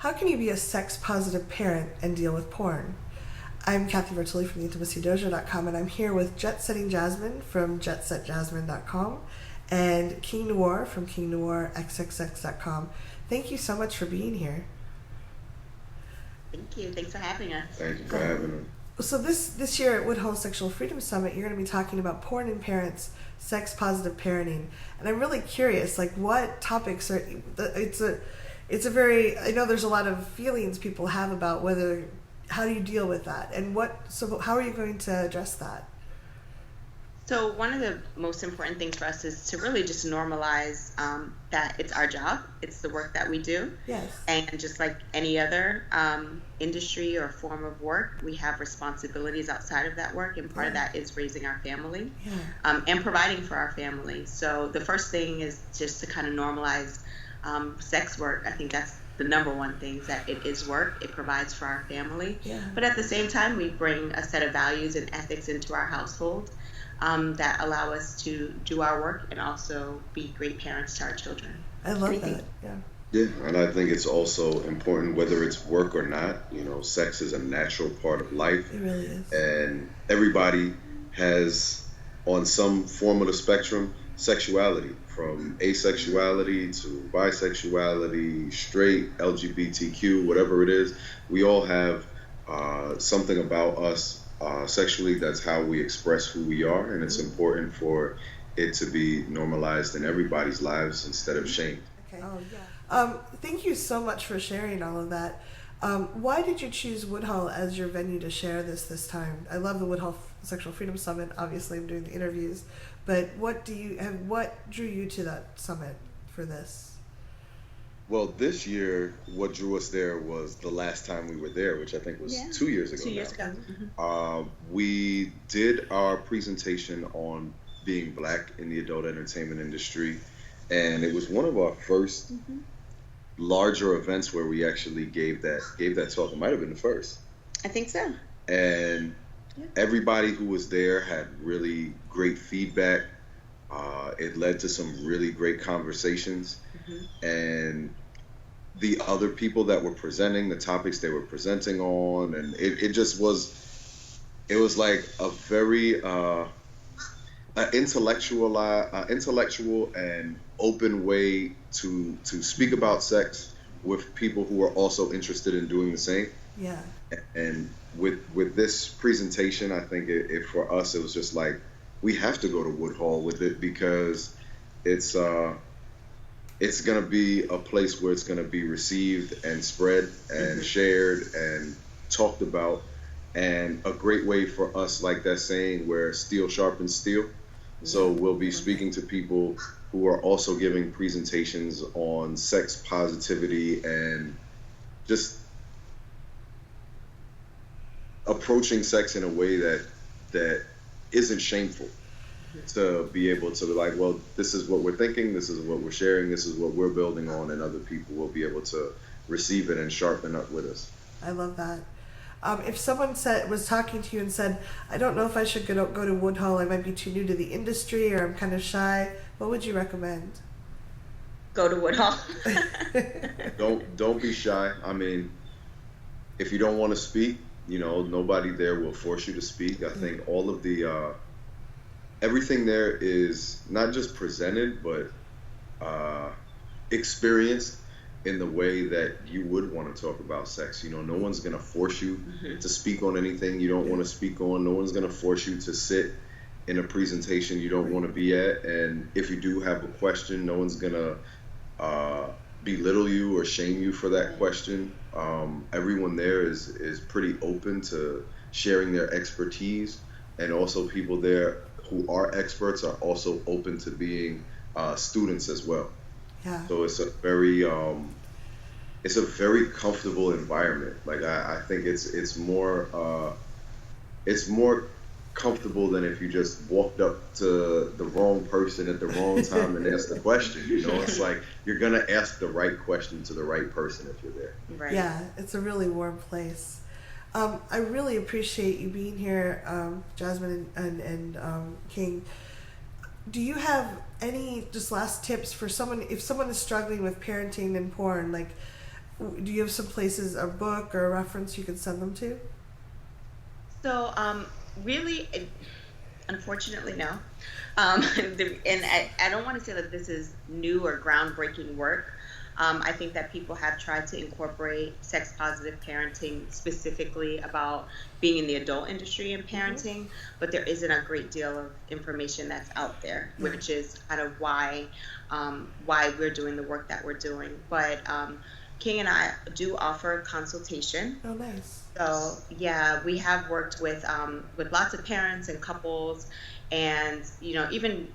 How can you be a sex-positive parent and deal with porn? I'm Kathy Bertoli from theintimacydojo.com, and I'm here with Jet-Setting Jasmine from jetsetjasmine.com and King Noire from kingnoirexxx.com. Thank you so much for being here. Thank you. Thanks for having us. Thank you for having us. So this year at Woodhull Sexual Freedom Summit, you're going to be talking about porn and parents, sex-positive parenting. And I'm really curious, like, what topics are... It's a very... I know there's a lot of feelings people have about whether... How do you deal with that? And so how are you going to address that? So one of the most important things for us is to really just normalize that it's our job. It's the work that we do. Yes. And just like any other industry or form of work, we have responsibilities outside of that work. And part of that is raising our family and providing for our family. So the first thing is just to kind of normalize sex work. I think that's the number one thing, is that it is work. It provides for our family. Yeah. But at the same time, we bring a set of values and ethics into our household that allow us to do our work and also be great parents to our children. I love that. Yeah. Yeah, and I think it's also important, whether it's work or not, sex is a natural part of life. It really is. And everybody has, on some form of the spectrum, sexuality, from asexuality to bisexuality, straight, LGBTQ, whatever it is. We all have something about us sexually that's how we express who we are, and it's important for it to be normalized in everybody's lives instead of shamed. Okay. Oh, yeah. Thank you so much for sharing all of that. Why did you choose Woodhull as your venue to share this time? I love the Woodhull Sexual Freedom Summit. Obviously, I'm doing the interviews, but what drew you to that summit for this? Well, this year, what drew us there was the last time we were there, which I think was 2 years ago. 2 years ago. Mm-hmm. We did our presentation on being Black in the adult entertainment industry, and it was one of our first larger events where we actually gave that talk. It might have been the first. I think so. And everybody who was there had really great feedback. It led to some really great conversations. And the other people that were presenting, the topics they were presenting on, and it was like a very intellectual and open way to speak about sex with people who are also interested in doing the same. Yeah. And with this presentation, I think it for us, it was just like, we have to go to Woodhull with it, because it's going to be a place where it's going to be received and spread and shared and talked about, and a great way for us, like that saying, where steel sharpens steel. So we'll be speaking to people who are also giving presentations on sex positivity and just approaching sex in a way that isn't shameful. To be able to be like, well, this is what we're thinking, this is what we're sharing, this is what we're building on, and other people will be able to receive it and sharpen up with us. I love that. If someone was talking to you and said, I don't know if I should go to Woodhull, I might be too new to the industry, or I'm kind of shy, what would you recommend? Go to Woodhull. Don't be shy. I mean, if you don't want to speak, nobody there will force you to speak. I think all of the everything there is not just presented, but experienced in the way that you would want to talk about sex. No one's going to force you to speak on anything you don't want to speak on. No one's going to force you to sit in a presentation you don't want to be at. And if you do have a question, no one's going to belittle you or shame you for that question. Everyone there is pretty open to sharing their expertise, and also people there who are experts are also open to being students as well. Yeah. So it's a very comfortable environment. Like I think it's more comfortable than if you just walked up to the wrong person at the wrong time and asked the question. It's like you're gonna ask the right question to the right person if you're there. Right. Yeah, it's a really warm place. I really appreciate you being here, Jasmine and King. Do you have any just last tips for someone, if someone is struggling with parenting and porn, like Do you have some places, a book or a reference you could send them to? So, really, unfortunately, no. And I don't want to say that this is new or groundbreaking work. I think that people have tried to incorporate sex positive parenting specifically about being in the adult industry and parenting, but there isn't a great deal of information that's out there, which is kind of why we're doing the work that we're doing. But King and I do offer consultation. Oh, nice. So yeah, we have worked with lots of parents and couples, and even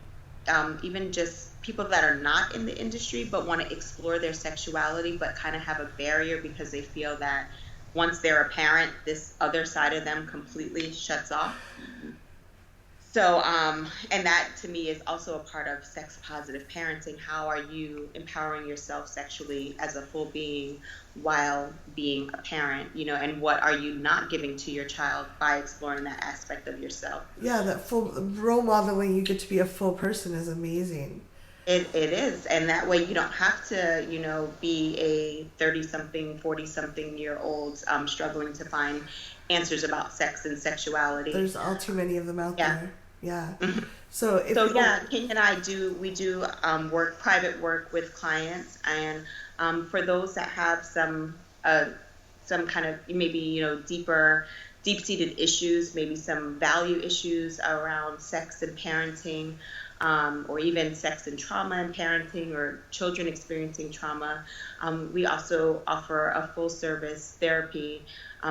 just people that are not in the industry but want to explore their sexuality, but kind of have a barrier because they feel that once they're a parent, this other side of them completely shuts off. So, and that to me is also a part of sex positive parenting. How are you empowering yourself sexually as a full being while being a parent, and what are you not giving to your child by exploring that aspect of yourself? Yeah, that full role modeling, you get to be a full person is amazing. It is. And that way you don't have to, be a 30-something, 40-something-year-old struggling to find answers about sex and sexuality. There's all too many of them out there. Yeah. Mm-hmm. So King and I do private work with clients, and for those that have some kind of maybe deep-seated issues, maybe some value issues around sex and parenting, or even sex and trauma and parenting, or children experiencing trauma. We also offer a full service therapy,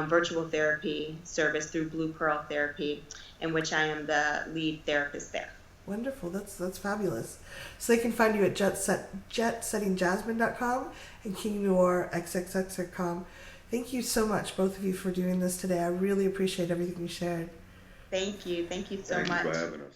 virtual therapy service through Blue Pearl Therapy, in which I am the lead therapist there. Wonderful. That's fabulous. So they can find you at jetsettingjasmine.com and kingnoirexxx.com. Thank you so much, both of you, for doing this today. I really appreciate everything you shared. Thank you. Thank you so much. Thank you for having us.